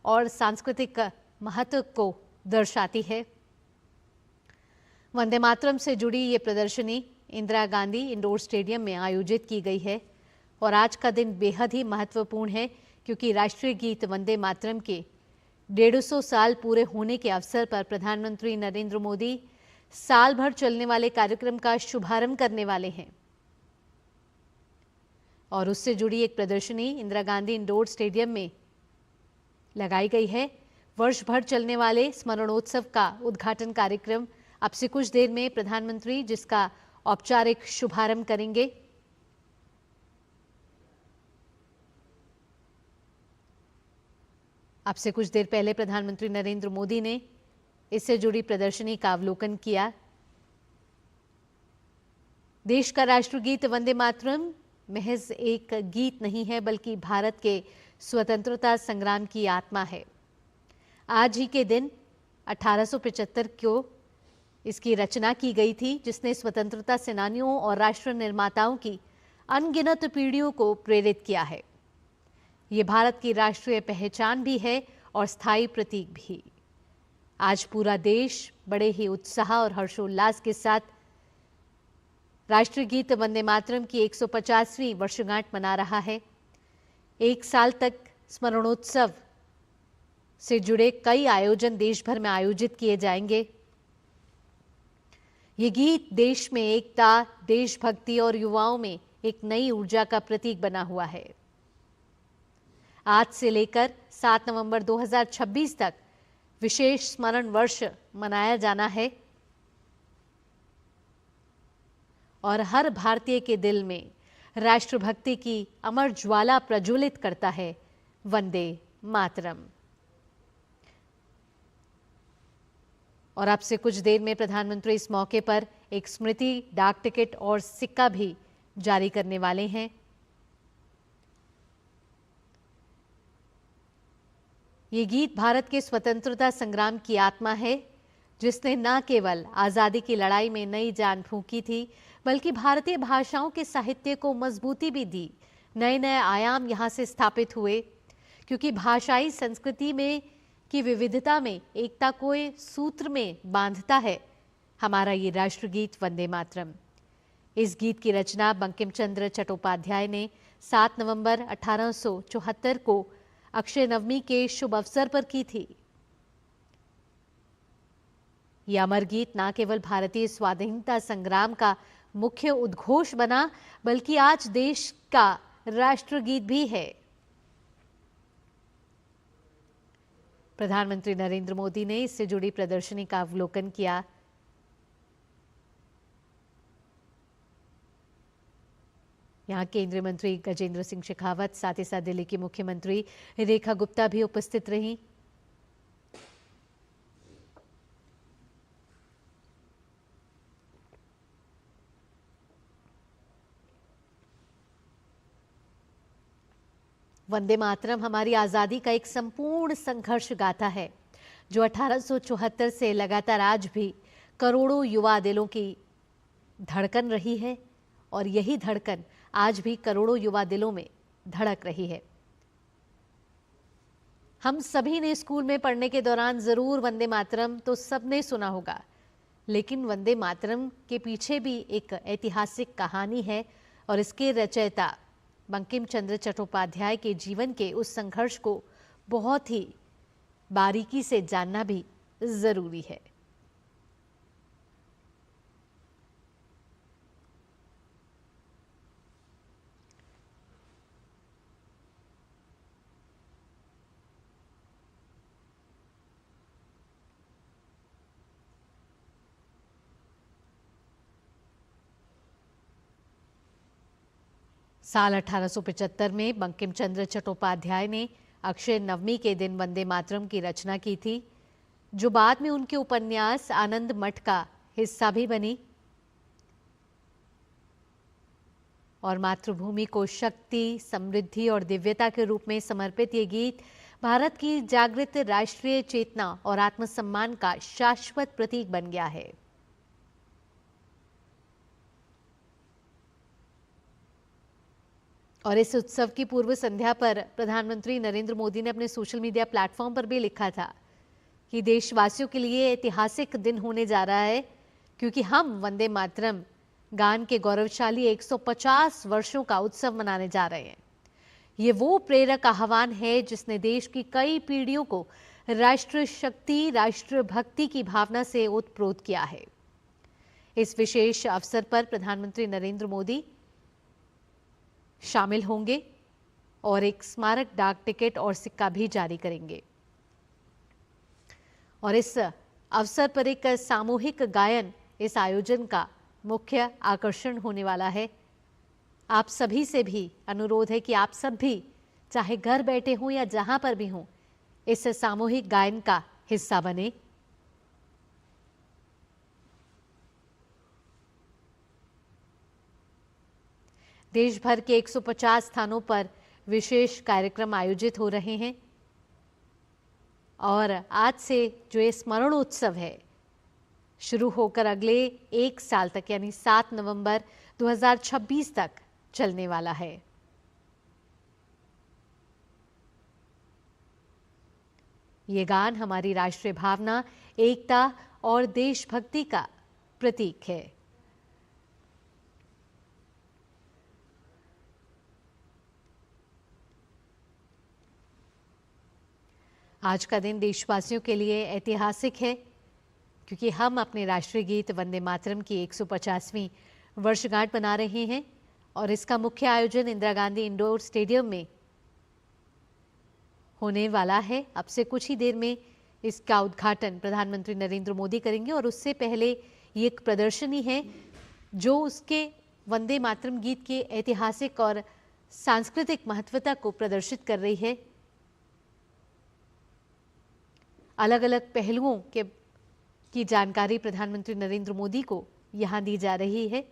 और सांस्कृतिक महत्व को दर्शाती है। वंदे मातरम से जुड़ी ये प्रदर्शनी इंदिरा गांधी इंडोर स्टेडियम में आयोजित की गई है और आज का दिन बेहद ही महत्वपूर्ण है क्योंकि राष्ट्रीय गीत वंदे मातरम के 150 साल पूरे होने के अवसर पर प्रधानमंत्री नरेंद्र मोदी साल भर चलने वाले कार्यक्रम का शुभारंभ करने वाले हैं और उससे जुड़ी एक प्रदर्शनी इंदिरा गांधी इंडोर स्टेडियम में लगाई गई है। वर्ष भर चलने वाले स्मरणोत्सव का उद्घाटन कार्यक्रम अब से कुछ देर में प्रधानमंत्री जिसका औपचारिक शुभारंभ करेंगे। अब से कुछ देर पहले प्रधानमंत्री नरेंद्र मोदी ने इससे जुड़ी प्रदर्शनी का अवलोकन किया। देश का राष्ट्रगीत वंदे मातरम महज एक गीत नहीं है बल्कि भारत के स्वतंत्रता संग्राम की आत्मा है। आज ही के दिन 1875 को इसकी रचना की गई थी जिसने स्वतंत्रता सेनानियों और राष्ट्र निर्माताओं की अनगिनत पीढ़ियों को प्रेरित किया है। ये भारत की राष्ट्रीय पहचान भी है और स्थायी प्रतीक भी। आज पूरा देश बड़े ही उत्साह और हर्षोल्लास के साथ राष्ट्रीय गीत वंदे मातरम की 150वीं वर्षगांठ मना रहा है। एक साल तक स्मरणोत्सव से जुड़े कई आयोजन देश भर में आयोजित किए जाएंगे। ये गीत देश में एकता, देशभक्ति और युवाओं में एक नई ऊर्जा का प्रतीक बना हुआ है। आज से लेकर 7 नवंबर 2026 तक विशेष स्मरण वर्ष मनाया जाना है और हर भारतीय के दिल में राष्ट्रभक्ति की अमर ज्वाला प्रज्वलित करता है वंदे मातरम। और अब से कुछ देर में प्रधानमंत्री इस मौके पर एक स्मृति डाक टिकट और सिक्का भी जारी करने वाले हैं। ये गीत भारत के स्वतंत्रता संग्राम की आत्मा है जिसने न केवल आजादी की लड़ाई में नई जान फूंकी थी बल्कि भारतीय भाषाओं के साहित्य को मजबूती भी दी। नए नए आयाम यहाँ से स्थापित हुए क्योंकि भाषाई संस्कृति में की विविधता में एकता को सूत्र में बांधता है हमारा ये राष्ट्रगीत वंदे मातरम। इस गीत की रचना बंकिम चंद्र चट्टोपाध्याय ने 7 नवंबर 1874 को अक्षय नवमी के शुभ अवसर पर की थी। यह अमर गीत न केवल भारतीय स्वाधीनता संग्राम का मुख्य उद्घोष बना बल्कि आज देश का राष्ट्रगीत भी है। प्रधानमंत्री नरेंद्र मोदी ने इससे जुड़ी प्रदर्शनी का अवलोकन किया। यहां केंद्रीय मंत्री गजेंद्र सिंह शेखावत, साथ ही साथ दिल्ली की मुख्यमंत्री रेखा गुप्ता भी उपस्थित रहीं। वंदे मातरम हमारी आजादी का एक संपूर्ण संघर्ष गाथा है जो 1874 से लगातार आज भी करोड़ों युवा दिलों की धड़कन रही है और यही धड़कन आज भी करोड़ों युवा दिलों में धड़क रही है। हम सभी ने स्कूल में पढ़ने के दौरान जरूर वंदे मातरम तो सबने सुना होगा, लेकिन वंदे मातरम के पीछे भी एक ऐतिहासिक कहानी है और इसके रचयिता बंकिम चंद्र चट्टोपाध्याय के जीवन के उस संघर्ष को बहुत ही बारीकी से जानना भी जरूरी है। साल 1875 में बंकिम चंद्र चट्टोपाध्याय ने अक्षय नवमी के दिन वंदे मातरम की रचना की थी, जो बाद में उनके उपन्यास आनंद मठ का हिस्सा भी बनी और मातृभूमि को शक्ति, समृद्धि और दिव्यता के रूप में समर्पित ये गीत भारत की जागृत राष्ट्रीय चेतना और आत्मसम्मान का शाश्वत प्रतीक बन गया है। और इस उत्सव की पूर्व संध्या पर प्रधानमंत्री नरेंद्र मोदी ने अपने सोशल मीडिया प्लेटफॉर्म पर भी लिखा था कि देशवासियों के लिए ऐतिहासिक दिन होने जा रहा है, क्योंकि हम वंदे मातरम गान के गौरवशाली 150 वर्षों का उत्सव मनाने जा रहे हैं। ये वो प्रेरक आह्वान है जिसने देश की कई पीढ़ियों को राष्ट्र शक्ति, राष्ट्र भक्ति की भावना से ओतप्रोत किया है। इस विशेष अवसर पर प्रधानमंत्री नरेंद्र मोदी शामिल होंगे और एक स्मारक डाक टिकट और सिक्का भी जारी करेंगे। और इस अवसर पर एक सामूहिक गायन इस आयोजन का मुख्य आकर्षण होने वाला है। आप सभी से भी अनुरोध है कि आप सब भी चाहे घर बैठे हों या जहां पर भी हों, इस सामूहिक गायन का हिस्सा बने। देश भर के 150 स्थानों पर विशेष कार्यक्रम आयोजित हो रहे हैं और आज से जो ये स्मरण उत्सव है शुरू होकर अगले एक साल तक यानी 7 नवंबर 2026 तक चलने वाला है। ये गान हमारी राष्ट्रीय भावना, एकता और देशभक्ति का प्रतीक है। आज का दिन देशवासियों के लिए ऐतिहासिक है, क्योंकि हम अपने राष्ट्रीय गीत वंदे मातरम की 150वीं वर्षगांठ मना रहे हैं और इसका मुख्य आयोजन इंदिरा गांधी इंडोर स्टेडियम में होने वाला है। अब से कुछ ही देर में इसका उद्घाटन प्रधानमंत्री नरेंद्र मोदी करेंगे और उससे पहले ये एक प्रदर्शनी है जो उसके वंदे मातरम गीत के ऐतिहासिक और सांस्कृतिक महत्वता को प्रदर्शित कर रही है। अलग अलग पहलुओं की जानकारी प्रधानमंत्री नरेंद्र मोदी को यहां दी जा रही है।